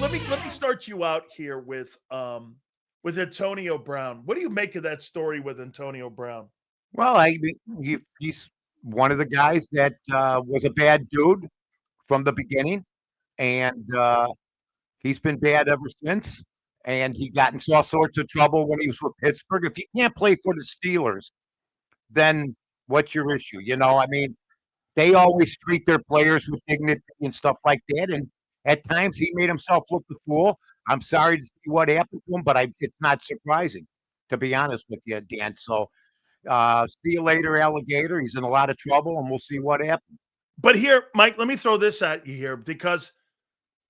Mike, let me start you out here with Antonio Brown. What do you make of that story with Antonio Brown? Well, I mean, he's one of the guys that was a bad dude from the beginning, and he's been bad ever since. And he got into all sorts of trouble when he was with Pittsburgh. If you can't play for the Steelers, then what's your issue? I mean, they always treat their players with dignity and stuff like that. And at times he made himself look the fool. I'm sorry to see what happened to him, but it's not surprising, to be honest with you, Dan. So see you later, alligator. He's in a lot of trouble, and we'll see what happens. But here, Mike, let me throw this at you here because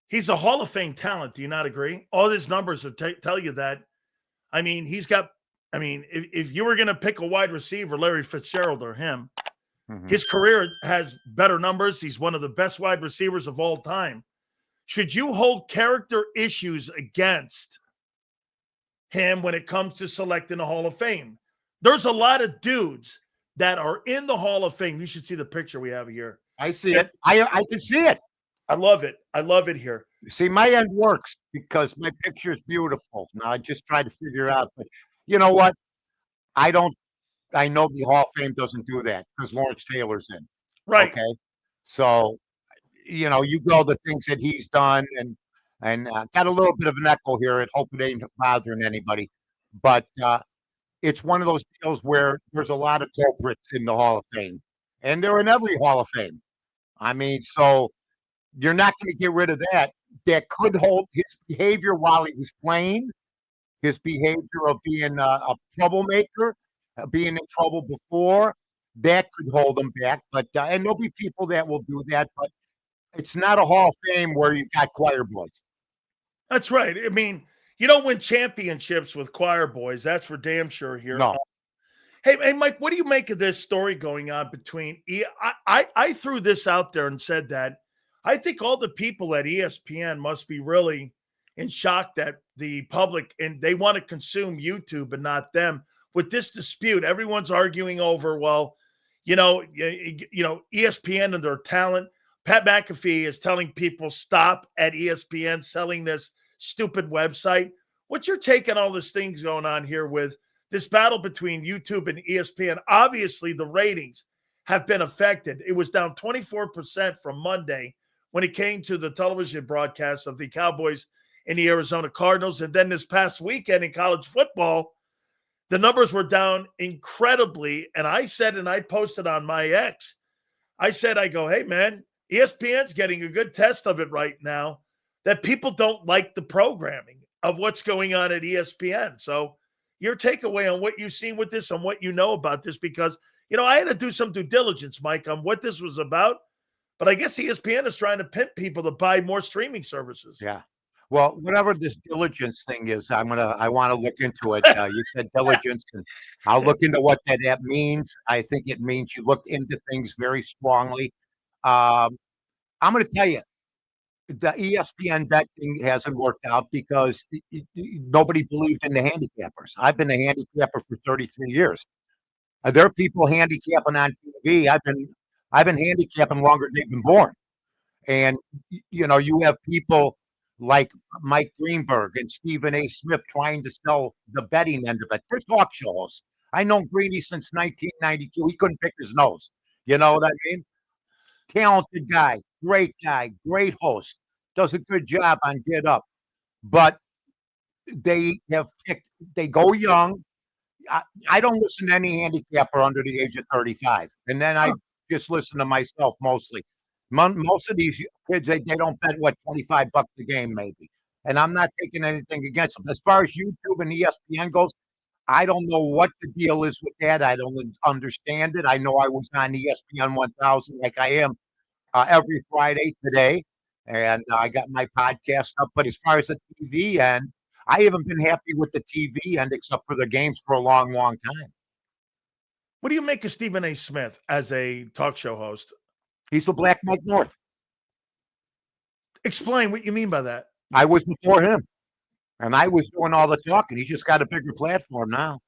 he's a Hall of Fame talent. Do you not agree? All his numbers will tell you that. I mean, if you were going to pick a wide receiver, Larry Fitzgerald or him, his career has better numbers. He's one of the best wide receivers of all time. Should you hold character issues against him when it comes to selecting the Hall of Fame? There's a lot of dudes that are in the Hall of Fame. You should see the picture we have here. I see it. I can see it. I love it. I love it here. See, my end works because my picture is beautiful. Now, I just try to figure out, but you know what? I know the Hall of Fame doesn't do that because Lawrence Taylor's in. Right. Okay. So, you go the things that he's done and got a little bit of an echo here. I hope it ain't bothering anybody. But it's one of those deals where there's a lot of culprits in the Hall of Fame. And they're in every Hall of Fame. I mean, so you're not going to get rid of that. That could hold his behavior while he was playing, his behavior of being a troublemaker, being in trouble before, that could hold him back. But and there'll be people that will do that, but it's not a Hall of Fame where you got choir boys. That's right. I mean, you don't win championships with choir boys. That's for damn sure here. No. Hey, Mike, what do you make of this story going on between I threw this out there and said that I think all the people at ESPN must be really in shock that the public and they want to consume YouTube and not them. With this dispute, everyone's arguing over, ESPN and their talent. Pat McAfee is telling people stop at ESPN selling this stupid website. What's your take on all these things going on here with this battle between YouTube and ESPN? Obviously, the ratings have been affected. It was down 24% from Monday when it came to the television broadcast of the Cowboys and the Arizona Cardinals. And then this past weekend in college football, the numbers were down incredibly. And I said, and I posted on my X, I go, hey, man, ESPN's getting a good test of it right now that people don't like the programming of what's going on at ESPN. So your takeaway on what you've seen with this and what you know about this, because, I had to do some due diligence, Mike, on what this was about. But I guess ESPN is trying to pimp people to buy more streaming services. Yeah. Well, whatever this diligence thing is, I want to look into it. You said diligence, and I'll look into what that means. I think it means you look into things very strongly. I'm going to tell you, the ESPN bet thing hasn't worked out because nobody believed in the handicappers. I've been a handicapper for 33 years. There are people handicapping on TV. I've been handicapping longer than they've been born. And, you have people like Mike Greenberg and Stephen A. Smith trying to sell the betting end of it. They're talk shows. I know Greeny since 1992. He couldn't pick his nose. You know what I mean? Talented guy, great host, does a good job on Get Up. But they go young. I don't listen to any handicapper under the age of 35. And then I just listen to myself mostly. Most of these kids, they don't bet, $25 a game maybe. And I'm not taking anything against them. As far as YouTube and ESPN goes, I don't know what the deal is with that. I don't understand it. I know I was on ESPN 1000 like I am every Friday today. And I got my podcast up. But as far as the TV end, I haven't been happy with the TV end except for the games for a long, long time. What do you make of Stephen A. Smith as a talk show host? He's the Black Mike North. Explain what you mean by that. I was before him, and I was doing all the talking. He's just got a bigger platform now,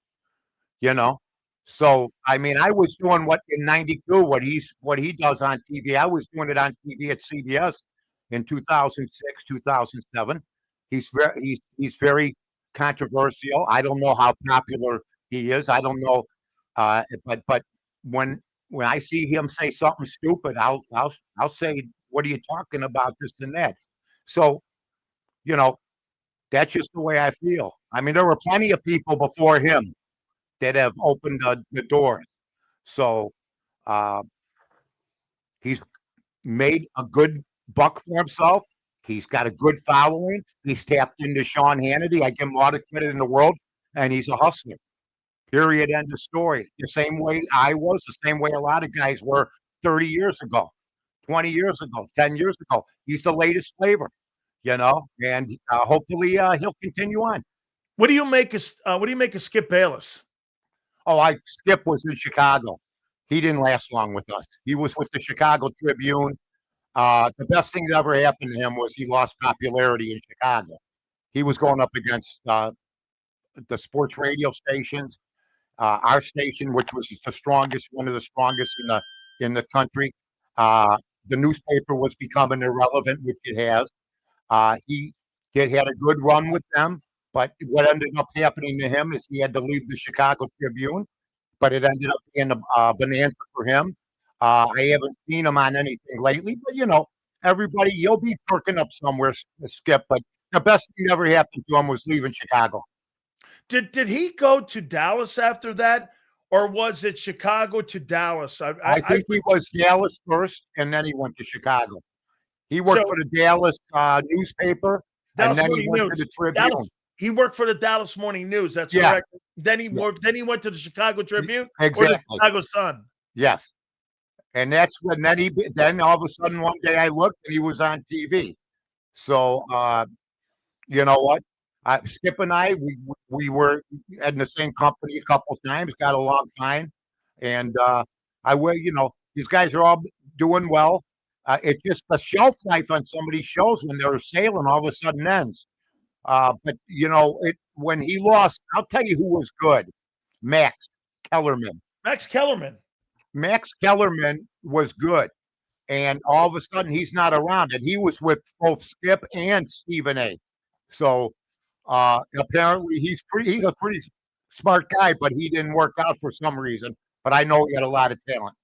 So, I mean, I was doing what in '92, what he does on TV. I was doing it on TV at CBS in 2006, 2007. He's very controversial. I don't know how popular he is. I don't know, but when I see him say something stupid, I'll say, "What are you talking about? This and that." So you know, that's just the way I feel. I mean, there were plenty of people before him that have opened the doors. So uh, he's made a good buck for himself. He's got a good following. He's tapped into Sean Hannity. I give him all the credit in the world, and he's a hustler. Period. End of story. The same way I was, the same way a lot of guys were 30 years ago, 20 years ago, 10 years ago. He's the latest flavor, and hopefully he'll continue on. What do you make of Skip Bayless? Oh, Skip was in Chicago. He didn't last long with us. He was with the Chicago Tribune. The best thing that ever happened to him was he lost popularity in Chicago. He was going up against the sports radio stations, our station, which was the strongest, one of the strongest in the country. The newspaper was becoming irrelevant, which it has. He had a good run with them, but what ended up happening to him is he had to leave the Chicago Tribune. But it ended up being a bonanza for him. I haven't seen him on anything lately, but everybody, you'll be perking up somewhere, Skip. But the best thing that ever happened to him was leaving Chicago. Did he go to Dallas after that, or was it Chicago to Dallas? I think he was Dallas first, and then he went to Chicago. He worked for the Dallas newspaper, and then he went to the Tribune. He worked for the Dallas Morning News. That's correct. Then he went to the Chicago Tribune or the Chicago Sun. Yes. And that's when then all of a sudden one day I looked and he was on TV. So you know what? Skip and I, we were in the same company a couple of times, got along fine. And these guys are all doing well. It's just the shelf life on some of these shows when they're sailing all of a sudden ends. But when he lost, I'll tell you who was good. Max Kellerman. Max Kellerman was good. And all of a sudden he's not around. And he was with both Skip and Stephen A. So apparently he's a pretty smart guy, but he didn't work out for some reason. But I know he had a lot of talent.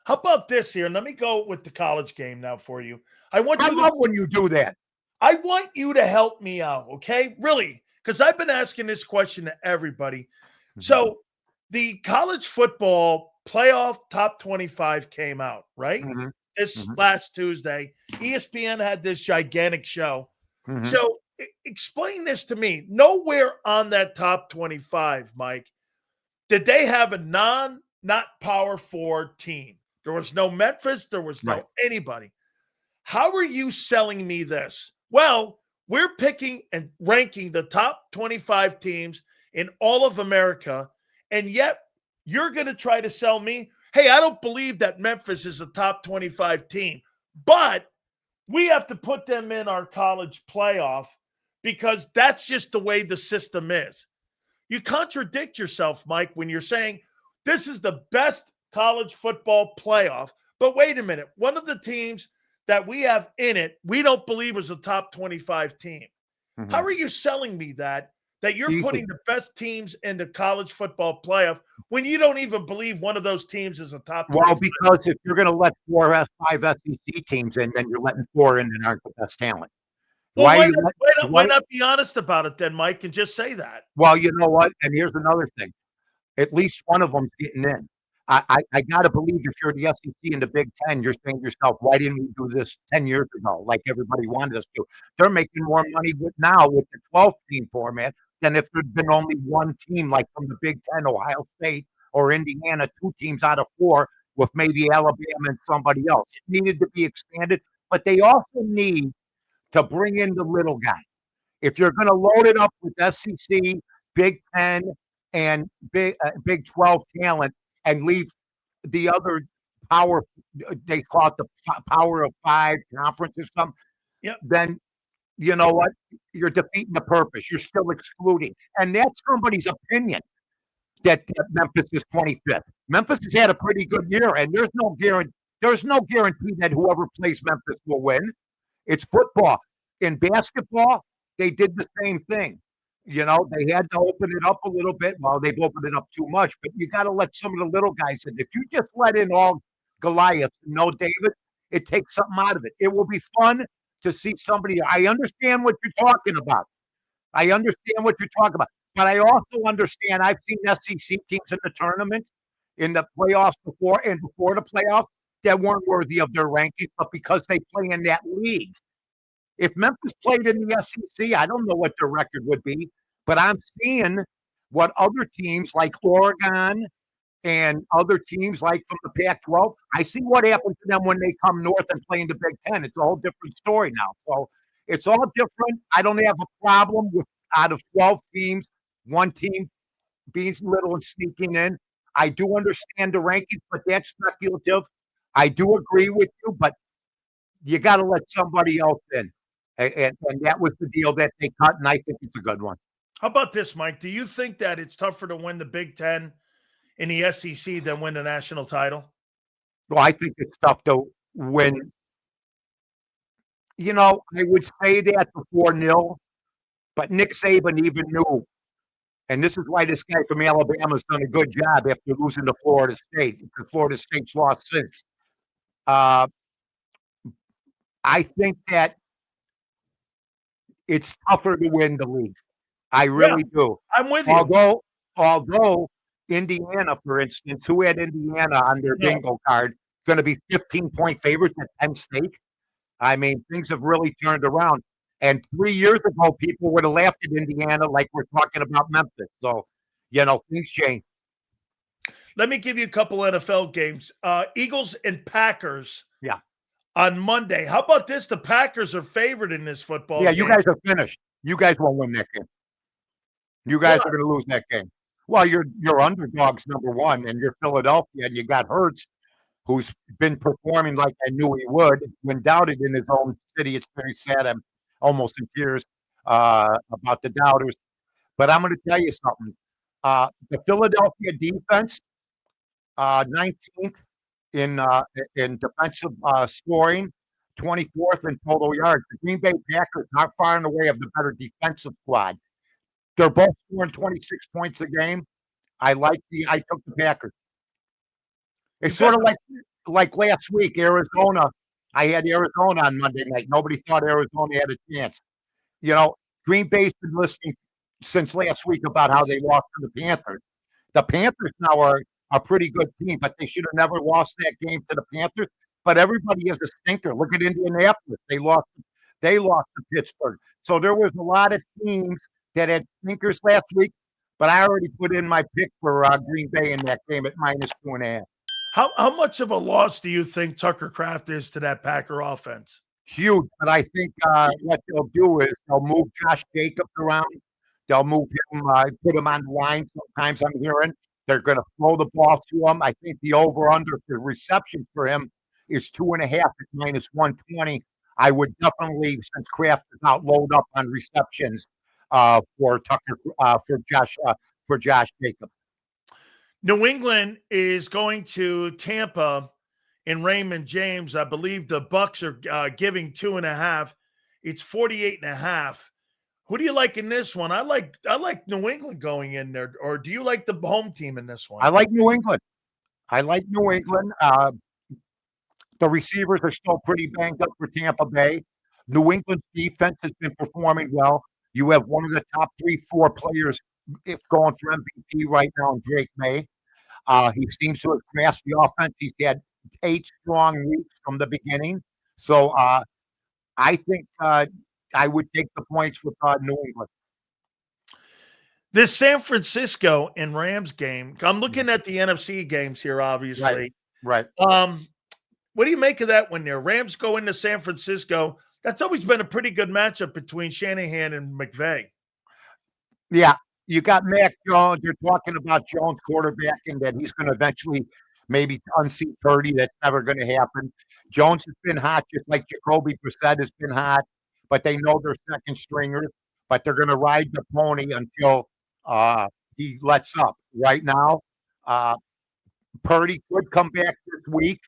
How about this here? Let me go with the college game now for you. I love when you do that. I want you to help me out, okay? Really, because I've been asking this question to everybody. Mm-hmm. So the college football playoff top 25 came out, right? Mm-hmm. This last Tuesday. ESPN had this gigantic show. Mm-hmm. So explain this to me. Nowhere on that top 25, Mike, did they have a not Power 4 team. There was no Memphis. There was no anybody. How are you selling me this? Well, we're picking and ranking the top 25 teams in all of America, and yet you're going to try to sell me, hey, I don't believe that Memphis is a top 25 team, but we have to put them in our college playoff because that's just the way the system is. You contradict yourself, Mike, when you're saying this is the best college football playoff, but wait a minute, one of the teams that we have in it, we don't believe is a top 25 team. Mm-hmm. How are you selling me that you're putting the best teams in the college football playoff when you don't even believe one of those teams is a top 25? Well, because if you're going to let 4 5 SEC teams in, then you're letting 4 in that aren't the best talent. Well, why not be honest about it then, Mike, and just say that? Well, you know what? And here's another thing. At least one of them's getting in. I got to believe if you're the SEC and the Big Ten, you're saying to yourself, why didn't we do this 10 years ago like everybody wanted us to? They're making more money now with the 12-team format than if there'd been only one team like from the Big Ten, Ohio State or Indiana, 2 teams out of 4 with maybe Alabama and somebody else. It needed to be expanded, but they also need to bring in the little guy. If you're going to load it up with SEC, Big Ten, and Big 12 talent, and leave the other power, they call it the power of 5 conference or something, then you know what? You're defeating the purpose. You're still excluding. And that's somebody's opinion that Memphis is 25th. Memphis has had a pretty good year, and there's no guarantee that whoever plays Memphis will win. It's football. In basketball, they did the same thing. You know, they had to open it up a little bit. Well, they've opened it up too much, but you got to let some of the little guys in. If you just let in all Goliath, no David, it takes something out of it. It will be fun to see somebody. I understand what you're talking about. I understand what you're talking about. But I also understand I've seen SEC teams in the tournament, in the playoffs before and before the playoffs that weren't worthy of their rankings, but because they play in that league. If Memphis played in the SEC, I don't know what their record would be, but I'm seeing what other teams like Oregon and other teams like from the Pac-12, I see what happens to them when they come north and play in the Big Ten. It's a whole different story now. So it's all different. I don't have a problem with out of 12 teams, one team being little and sneaking in. I do understand the rankings, but that's speculative. I do agree with you, but you got to let somebody else in. And that was the deal that they cut, and I think it's a good one. How about this, Mike? Do you think that it's tougher to win the Big Ten in the SEC than win the national title? Well, I think it's tough to win. You know, I would say that before nil, but Nick Saban even knew. And this is why this guy from Alabama has done a good job after losing to Florida State, because Florida State's lost since. I think that it's tougher to win the league. I really do. I'm with you. Although Indiana, for instance, who had Indiana on their bingo card, going to be 15-point favorites at Penn State. I mean, things have really turned around. And 3 years ago, people would have laughed at Indiana like we're talking about Memphis. So, you know, things change. Let me give you a couple NFL games. Eagles and Packers. Yeah. On Monday. How about this? The Packers are favored in this football game. You guys are finished. You guys won't win that game. You guys are going to lose that game. Well, you're underdogs, number one, and you're Philadelphia, and you got Hurts, who's been performing like I knew he would. When doubted in his own city, it's very sad. I'm almost in tears about the doubters. But I'm going to tell you something. The Philadelphia defense, 19th in defensive scoring, 24th in total yards. The Green Bay Packers not far and away of the better defensive squad. They're both scoring 26 points a game. I took the Packers. It's sort of like last week, Arizona. I had Arizona on Monday night. Nobody thought Arizona had a chance. You know, Green Bay's been listening since last week about how they lost to the Panthers. The Panthers now are a pretty good team, but they should have never lost that game to the Panthers. But everybody is a stinker. Look at Indianapolis. They lost to Pittsburgh. So there was a lot of teams that had stinkers last week, but I already put in my pick for Green Bay in that game at -2.5. How much of a loss do you think Tucker Kraft is to that Packer offense? Huge, but I think what they'll do is they'll move Josh Jacobs around. They'll move him, put him on the line. Sometimes I'm hearing they're going to throw the ball to him. I think the over/under for reception for him is 2.5 at -120. I would definitely, since Kraft is out, load up on receptions for Josh Jacobs. New England is going to Tampa in Raymond James. I believe the Bucks are giving 2.5. It's 48.5. Who do you like in this one? I like New England going in there. Or do you like the home team in this one? I like New England. The receivers are still pretty banged up for Tampa Bay. New England's defense has been performing well. You have one of the top 3-4 players if going for MVP right now in Drake May. He seems to have grasped the offense. He's had 8 strong weeks from the beginning. So I think I would take the points with New England. This San Francisco and Rams game, I'm looking at the NFC games here, obviously. Right. What do you make of that when the Rams go into San Francisco? That's always been a pretty good matchup between Shanahan and McVay. Yeah, you got Mac Jones. You're talking about Jones quarterbacking that he's going to eventually maybe unseat Purdy. That's never going to happen. Jones has been hot, just like Jacoby Brissett has been hot, but they know they're second stringers, but they're going to ride the pony until he lets up. Right now, Purdy could come back this week,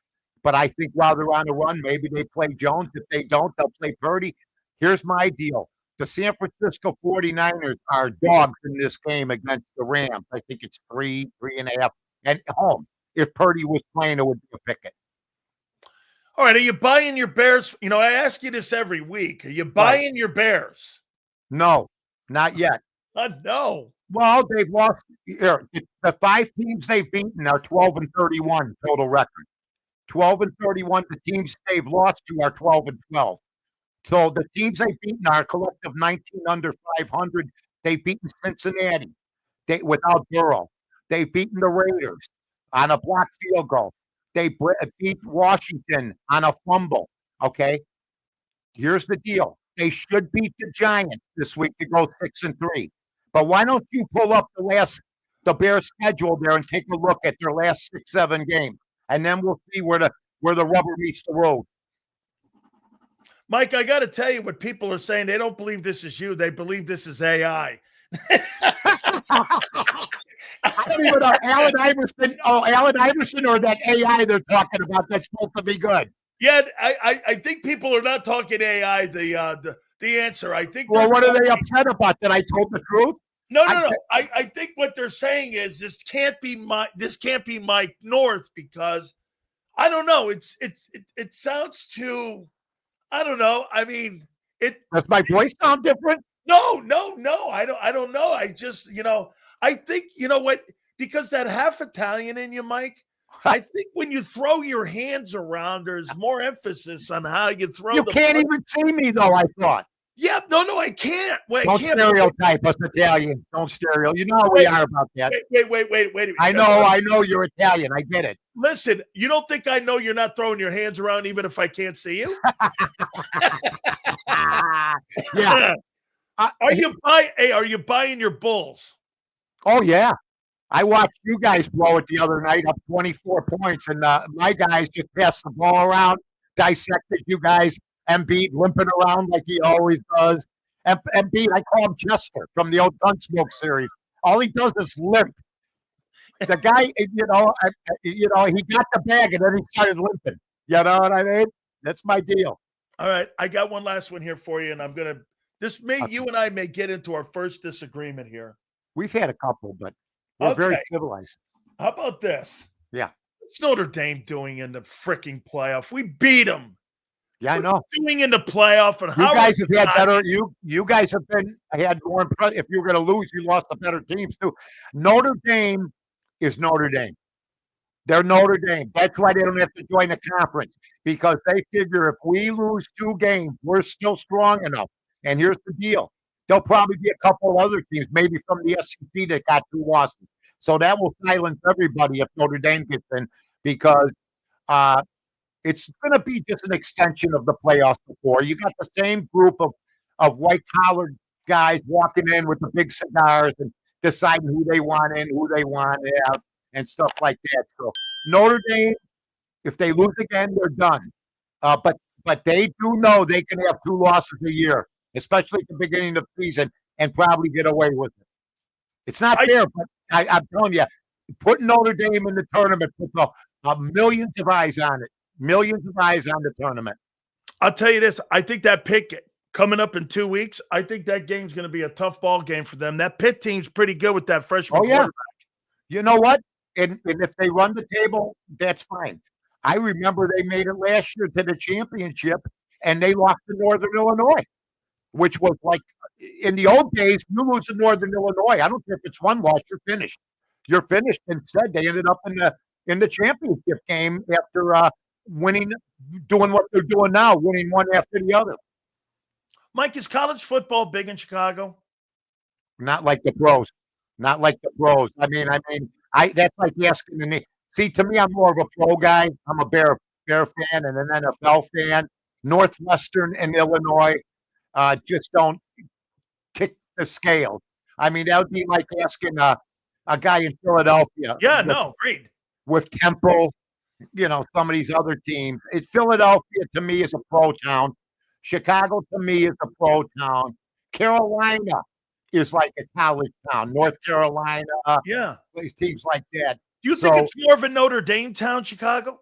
But I think while they're on the run, maybe they play Jones. If they don't, they'll play Purdy. Here's my deal. The San Francisco 49ers are dogs in this game against the Rams. I think it's 3.5, and home. If Purdy was playing, it would be a picket. All right, are you buying your Bears? You know, I ask you this every week. Are you buying your Bears? No, not yet. No. Well, they've lost. The 5 teams they've beaten are 12-31 total record. 12-31. The teams they've lost to are 12-12. So the teams they've beaten are a collective 19 under 500. They've beaten Cincinnati without Burrow. They've beaten the Raiders on a blocked field goal. They beat Washington on a fumble. Okay, here's the deal. They should beat the Giants this week to go 6-3. But why don't you pull up the Bears schedule there and take a look at their last 6-7 games, and then we'll see where the rubber meets the road. Mike, I got to tell you what people are saying. They don't believe this is you. They believe this is AI. I don't even know Allen Iverson or that AI they're talking about that's supposed to be good. Yeah, I think people are not talking AI, the answer. I think. Well, what are they upset about? That I told the truth? No. I think what they're saying is this can't be Mike North, because I don't know. It sounds too. I don't know. I mean, does my voice sound different? No. I don't know. I just, I think, you know what? Because that half Italian in you, Mike, I think when you throw your hands around, there's more emphasis on how you throw. You can't even see me, though, I thought. Yeah, no, I can't. Don't stereotype us Italian. Don't stereo. You know how we are about that. Wait. I know you're Italian. I get it. Listen, you don't think I know you're not throwing your hands around even if I can't see you? Yeah. Are you buying your Bulls? Oh, yeah. I watched you guys blow it the other night, up 24 points, and my guys just passed the ball around, dissected you guys. Embiid limping around like he always does. Embiid, I call him Chester from the old Gunsmoke series. All he does is limp. The guy, he got the bag and then he started limping. You know what I mean? That's my deal. All right, I got one last one here for you, and I'm gonna. You and I may get into our first disagreement here. We've had a couple, but we're very civilized. How about this? Yeah. What's Notre Dame doing in the freaking playoff? We beat them. Yeah, I know. Doing in the playoff, and you guys have had better. You guys have had more impressive. If you were going to lose, you lost the better teams too. Notre Dame is Notre Dame. They're Notre Dame. That's why they don't have to join the conference, because they figure if we lose 2 games, we're still strong enough. And here's the deal: there'll probably be a couple of other teams, maybe from the SEC, that got 2 losses. So that will silence everybody if Notre Dame gets in, because it's going to be just an extension of the playoffs before. You got the same group of white-collar guys walking in with the big cigars and deciding who they want in, who they want out, and stuff like that. So Notre Dame, if they lose again, they're done. But they do know they can have 2 losses a year, especially at the beginning of the season, and probably get away with it. It's not fair, but I'm telling you, putting Notre Dame in the tournament puts millions of eyes on it. Millions of eyes on the tournament. I'll tell you this. I think that Pitt coming up in 2 weeks, I think that game's going to be a tough ball game for them. That Pitt team's pretty good with that freshman quarterback. You know what? And if they run the table, that's fine. I remember they made it last year to the championship, and they lost to Northern Illinois, which was like, in the old days, you lose to Northern Illinois. I don't care if it's 1 loss, you're finished. You're finished. Instead, they ended up in the championship game after winning, doing what they're doing now, winning one after the other. Mike, is college football big in Chicago? Not like the pros. Not like the pros. I mean, that's like asking me. See, to me, I'm more of a pro guy. I'm a Bear fan and an NFL fan. Northwestern and Illinois just don't kick the scale. I mean, that would be like asking a guy in Philadelphia. Yeah, no, agreed. With Temple, some of these other teams. Philadelphia, to me, is a pro town. Chicago, to me, is a pro town. Carolina is like a college town. North Carolina, yeah, teams like that. Do you think it's more of a Notre Dame town, Chicago?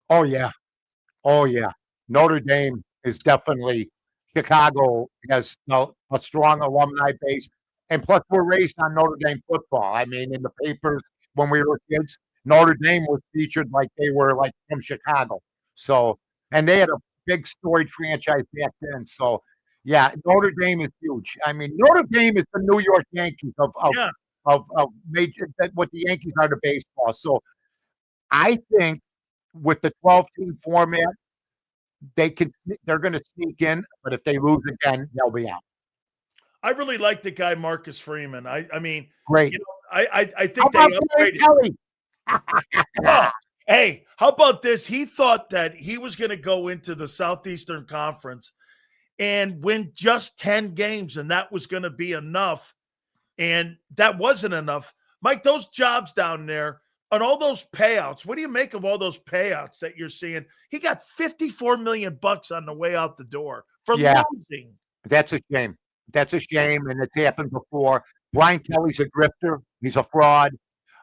Oh yeah. Oh yeah. Notre Dame is definitely Chicago has a strong alumni base. And plus we're raised on Notre Dame football. I mean, in the papers when we were kids, Notre Dame was featured like they were like from Chicago. So and they had a big storied franchise back then. So yeah, Notre Dame is huge. I mean, Notre Dame is the New York Yankees Yeah, of major what the Yankees are to baseball. So I think with the 12-team format, they're going to sneak in, but if they lose again, they'll be out. I really like the guy Marcus Freeman. I mean, Great. you know, I How think they about Brian upgraded. Kelly? Oh, hey, how about this? He thought that he was going to go into the Southeastern Conference and win just 10 games, and that was going to be enough. And that wasn't enough. Mike, those jobs down there and all those payouts, what do you make of all those payouts that you're seeing? He got 54 million bucks on the way out the door for Yeah. losing. That's a shame. That's a shame, and it's happened before. Brian Kelly's a grifter. He's a fraud.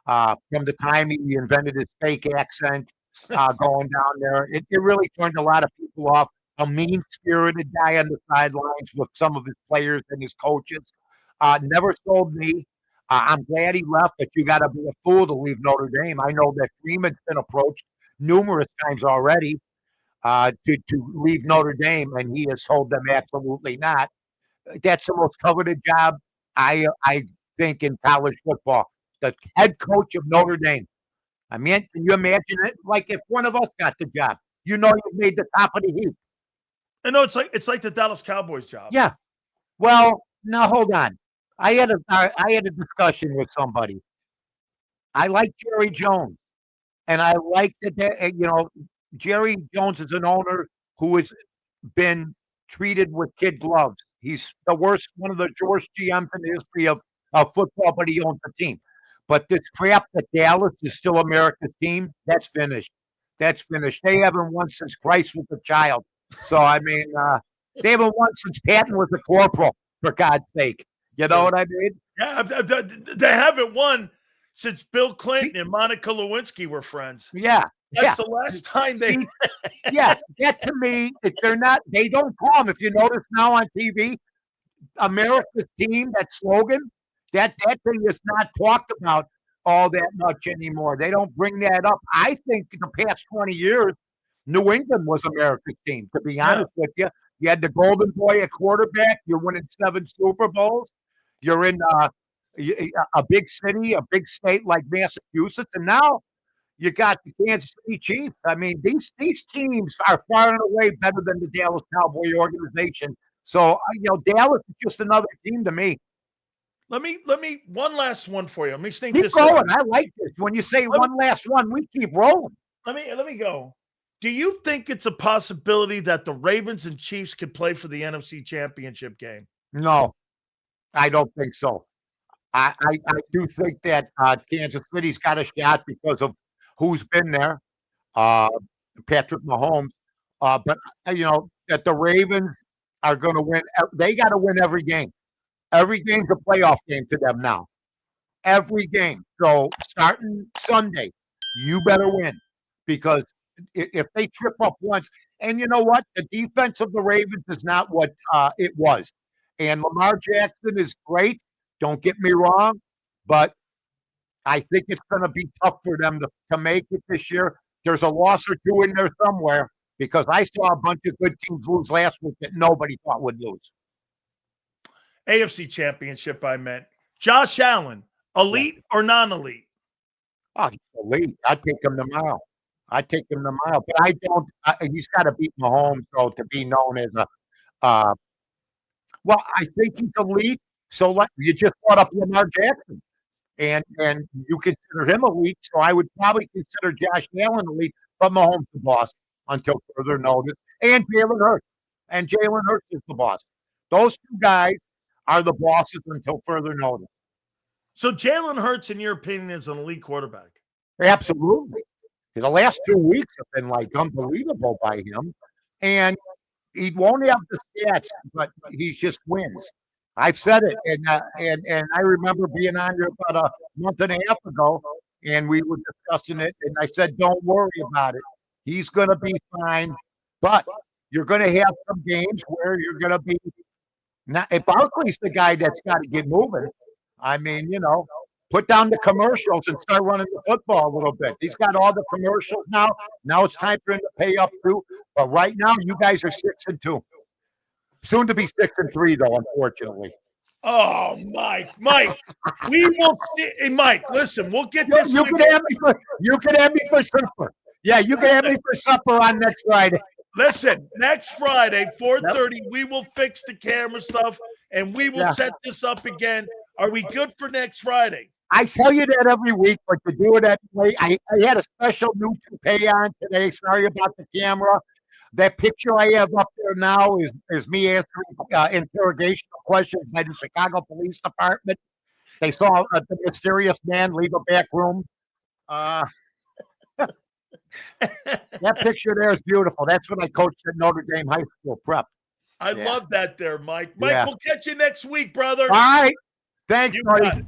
From the time he invented his fake accent, going down there, it really turned a lot of people off. A mean-spirited guy on the sidelines with some of his players and his coaches. Never sold me. I'm glad he left, but you got to be a fool to leave Notre Dame. I know that Freeman's been approached numerous times already to leave Notre Dame, and he has told them absolutely not. That's the most coveted job I think in college football. The head coach of Notre Dame. I mean, can you imagine it? Like if one of us got the job, you've made the top of the heap. I know it's like the Dallas Cowboys job. Yeah. Well, now hold on. I had a discussion with somebody. I like Jerry Jones, and I like that. Jerry Jones is an owner who has been treated with kid gloves. He's one of the worst GMs in the history of football, but he owns the team. But this crap that Dallas is still America's team, that's finished. That's finished. They haven't won since Christ was a child. So, I mean, they haven't won since Patton was a corporal, for God's sake. You know what I mean? Yeah, they haven't won since Bill Clinton and Monica Lewinsky were friends. Yeah. That's the last time they. Yeah, that to me, if they don't call them. If you notice now on TV, America's team, that slogan, that thing is not talked about all that much anymore. They don't bring that up. I think in the past 20 years, New England was America's team, to be honest with you. You had the Golden Boy at quarterback. You're winning 7 Super Bowls. You're in a big city, a big state like Massachusetts. And now you got the Kansas City Chiefs. I mean, these teams are far and away better than the Dallas Cowboy organization. So, Dallas is just another team to me. Let me one last one for you. Let me think keep this going. I like this. When you say one last one, we keep rolling. Let me go. Do you think it's a possibility that the Ravens and Chiefs could play for the NFC Championship game? No, I don't think so. I do think that Kansas City's got a shot because of who's been there, Patrick Mahomes. But that the Ravens are going to win. They got to win every game. Every game's a playoff game to them now. Every game. So starting Sunday, you better win because if they trip up once, and you know what, the defense of the Ravens is not what it was. And Lamar Jackson is great. Don't get me wrong, but I think it's going to be tough for them to make it this year. There's a loss or two in there somewhere because I saw a bunch of good teams lose last week that nobody thought would lose. AFC Championship, I meant. Josh Allen, elite or non-elite? Oh, he's elite. I'd take him tomorrow. But I don't. He's got to beat Mahomes, though, to be known as a. Well, I think he's elite. So you just brought up Lamar Jackson, and you consider him elite. So I would probably consider Josh Allen elite, but Mahomes the boss until further notice. And Jalen Hurts. And Jalen Hurts is the boss. Those two guys are the bosses until further notice. So Jalen Hurts, in your opinion, is an elite quarterback? Absolutely. The last 2 weeks have been like unbelievable by him. And he won't have the stats, but he just wins. I've said it. And I remember being on here about a month and a half ago, and we were discussing it. And I said, don't worry about it. He's going to be fine, but you're going to have some games where you're going to be not. If Barkley's the guy that's got to get moving, I mean, put down the commercials and start running the football a little bit. He's got all the commercials now. Now it's time for him to pay up too. But right now, you guys are 6-2. Soon to be 6-3, though, unfortunately. Oh, Mike, we will see. Hey, Mike, listen, we'll get this. You can have me for supper. Yeah, you can have me for supper on next Friday. Listen, next Friday, 4:30, we will fix the camera stuff and we will set this up again. Are we good for next Friday? I tell you that every week, but to do it anyway, I had a special new toupee on today. Sorry about the camera. That picture I have up there now is me answering interrogational questions by the Chicago Police Department. They saw the mysterious man leave a back room. That picture there is beautiful. That's when I coached at Notre Dame High School prep. I love that there, Mike. Mike, we'll catch you next week, brother. All right. Thanks, buddy.